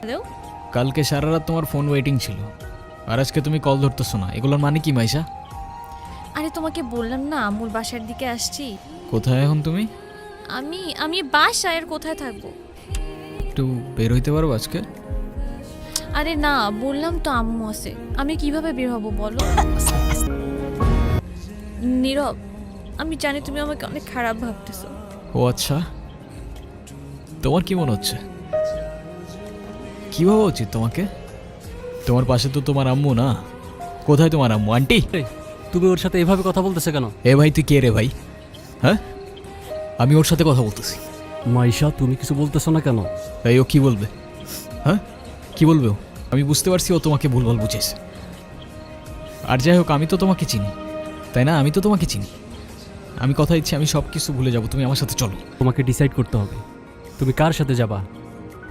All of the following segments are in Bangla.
হ্যালো, কালকে সারা রাত তোমার ফোন ওয়েটিং ছিল, আর আজকে তুমি কল ধরতেছো না, এগুলোর মানে কি মাইশা? আরে তোমাকে বললাম না আম্মুর বাসার দিকে আসছি। কোথায় এখন তুমি? আমি আমি বাসায়, আর কোথায় থাকবো? একটু বের হইতে পারো আজকে? আরে না, বললাম তো আম্মু আছে, আমি কিভাবে বের হব বলো? নীরব, আমি জানি তুমি আমাকে অনেক খারাপ ভাবতেছো। ও আচ্ছা, তোমার কি মনে হচ্ছে? কি ভাবা উচিত তোমাকে? তোমার পাশে তো তোমার আম্মু না। কোথায় তোমার আম্মু? আন্টি, তুমি ওর সাথে এভাবে কথা বলতেছে কেন? এ ভাই তুই কে রে ভাই? হ্যাঁ, আমি ওর সাথে কথা বলতেছি। মাইশা, তুমি কিছু বলতেছো না কেন? এই ও কি বলবে? হ্যাঁ, কি বলবে ও? আমি বুঝতে পারছি ও তোমাকে ভুলভাল বুঝেছে। আর যাই হোক, আমি তো তোমাকে চিনি, তাই না? আমি তো তোমাকে চিনি। আমি কথা দিচ্ছি, আমি সব কিছু ভুলে যাব, তুমি আমার সাথে চলো। তোমাকে ডিসাইড করতে হবে তুমি কার সাথে যাবা,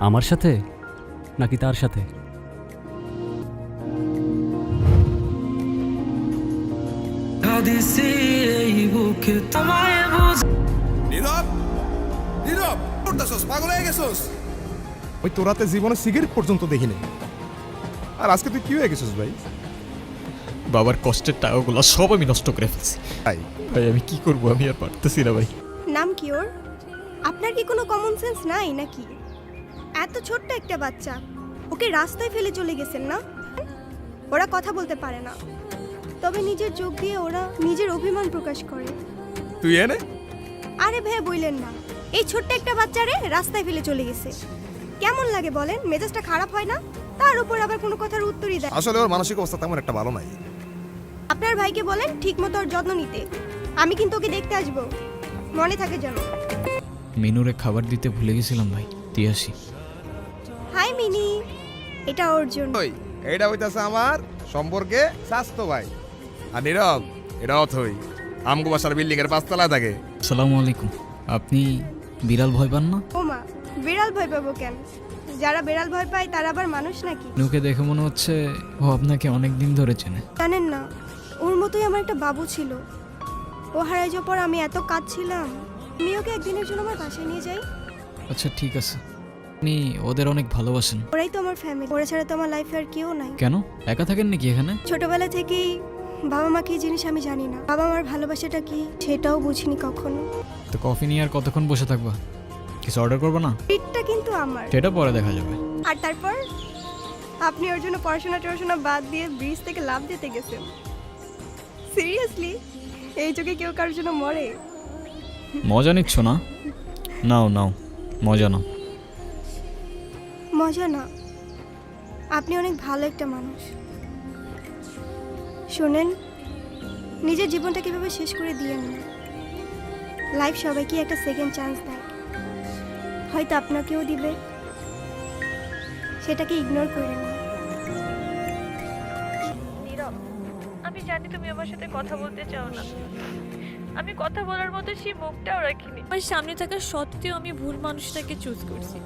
আমার সাথে নাকি তার সাথে। নীরব, নীরব, করতেছস? পাগল হয়ে গেছস? ওই তোরাতে জীবনে সিগারেট পর্যন্ত দেখিনি। আর আজকে তুই কি হয়ে গেছিস ভাই? বাবার কষ্টের টাকাগুলো সব আমি নষ্ট করে ফেলছি। ভাই ভাই আমি কি করবো, আমি আর পারতেছি না ভাই। নাম কি ওর? আপনার কি কোনো কমন সেন্স নাই নাকি? এত ছোট্ট একটা বাচ্চা, ওকে রাস্তায় ফেলে চলে গেছেন না? ওরা কথা বলতে পারে না, তবে নিজের চোখ দিয়ে ওরা নিজের অভিমান প্রকাশ করে। তুই এনে আরে ভাই বইলেন না, এই ছোট্ট একটা বাচ্চারে রাস্তায় ফেলে চলে গেছে। কেমন লাগে বলেন? মেজাজটা খারাপ হয় না? তার উপর আবার কোনো কথার উত্তরই দেয়। আসলে ওর মানসিক অবস্থা তেমন একটা ভালো নাই। আপনার ভাইকে বলেন ঠিকমতো ওর যত্ন নিতে। আমি কিন্তু ওকে দেখতে আসবো, মনে থাকে যেন। মিনুরে খাবার দিতে ভুলে গেছিলাম ভাই, দিয়ে আসি। হাই মিনি, এটা ওর জন্য। ওই এইটা হইতাছে আমার সম্পর্কে স্বাস্থ্য ভাই। আর নীরব, এটা অথই আমগো বাসার বিল্ডিং এর 5 তলায় থাকে। আসসালামু আলাইকুম। আপনি বিড়াল ভয় পান না? ওমা, বিড়াল ভয় পাবো কেন? যারা বিড়াল ভয় পায় তারা আবার মানুষ নাকি? মিনুকে দেখে মনে হচ্ছে ও আপনাকে অনেক দিন ধরে চেনে। জানেন না, ওর মতোই আমার একটা বাবু ছিল। ও হারাই যাওয়ার পর আমি এত কাঁদছিলাম। আমি ওকে একদিনের জন্য আমার বাসায় নিয়ে যাই। আচ্ছা ঠিক আছে, আপনি ওদের অনেক ভালোবাসেন। ওরাই তো আমার ফ্যামিলি, ওরা ছাড়া তো আমার লাইফে আর কেউ নাই। কেন একা থাকেন নাকি এখানে? ছোটবেলা থেকেই বাবা মা কি জিনিস আমি জানি না, বাবা মার ভালোবাসাটা কি সেটাও বুঝিনি কখনো। তো কফি নিয়ে আর কতক্ষণ বসে থাকবা? কিছু অর্ডার করবো না? ট্রিটটা কিন্তু আমার। সেটা পরে দেখা যাবে। আর তারপর আপনি ওর জন্য পড়াশোনা বাদ দিয়ে ব্রিজ থেকে লাফ দিতে গেছেন। সিরিয়াসলি? এই যুগে কেউ কারোর জন্য মরে? মজা নিচ্ছ না? নাও নাও, মজা নাও। মজা না, আপনি অনেক ভালো একটা মানুষ। শোনেন, নিজের জীবনটা কিভাবে শেষ করে দিয়েন না। লাইফ সবাইকে একটা সেকেন্ড চান্স দেয়, হয়তো আপনাকেও দিবে, সেটাকে ইগনোর করেন না। নীরব, আমি জানি তুমি আমার সাথে কথা বলতে চাও না। আমি কথা বলার মতো সেই মুখটাও রাখিনি। আমার সামনে থাকা সত্ত্বেও আমি ভুল মানুষটাকে চুজ করছি।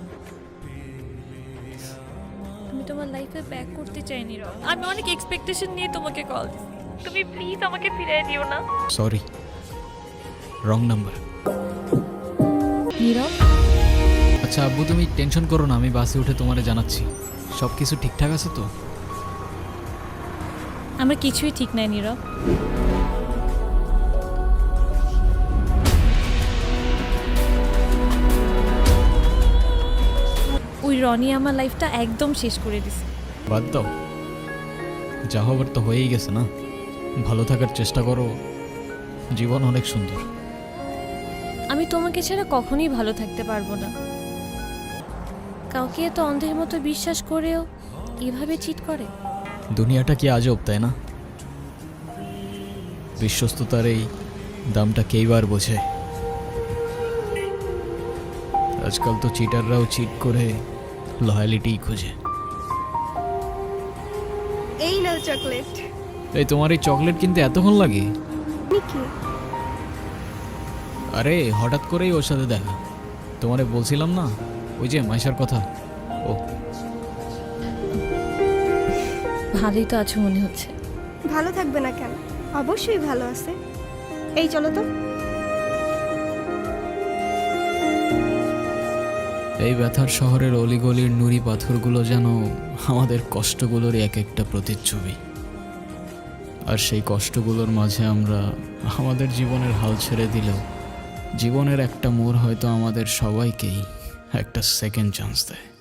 আমি তোমার লাইফে ব্যাক করতে চাই নীরব। আমি অনেক এক্সপেকটেশন নিয়ে তোমাকে কল দিছি। তুমি প্লিজ আমাকে ফিরিয়ে দিও না। Sorry, wrong number. নীরব, আচ্ছা আব্বু তুমি টেনশন করো না, আমি বাসে উঠে তোমারে জানাচ্ছি। সব কিছু ঠিকঠাক আছে তো? আমার কিছুই ঠিক নাই নীরব। ওই রনি আমার লাইফটা একদম শেষ করে দিছে। বাদ দাও, যা হবার তো হয়েই গেছে না। ভালো থাকার চেষ্টা করো, জীবন অনেক সুন্দর। আমি তোমাকে ছাড়া কখনোই ভালো থাকতে পারবো না। কাউকে এত অন্ধের মতো বিশ্বাস করেও এভাবে চিট করে। দুনিয়াটা কি আজব, তাই না? বিশ্বস্ততার এই দামটা কেই বার বোঝে। আজকাল তো চিটাররাও চিট করে লয়ালিটিই খোঁজে। এই নাও চকলেট। এই তোমার এই চকলেট কিনতে এতক্ষণ লাগে? কি? আরে হঠাৎ করেই ওর সাথে দেখা। তোমারে বলছিলাম না ওই যে মাইশার কথা। ও ভালোই তো আছো মনে হচ্ছে। ভালো থাকবে না কেন? অবশ্যই ভালো আছে। এই চলো তো। এই ব্যথার শহরের অলিগলির নুড়ি পাথরগুলো যেন আমাদের কষ্টগুলোর এক একটা প্রতিচ্ছবি। আর সেই কষ্টগুলোর মাঝে আমরা আমাদের জীবনের হাল ছেড়ে দিলেও জীবনের একটা মোড় হয়তো আমাদের সবাইকেই একটা সেকেন্ড চান্স দেয়।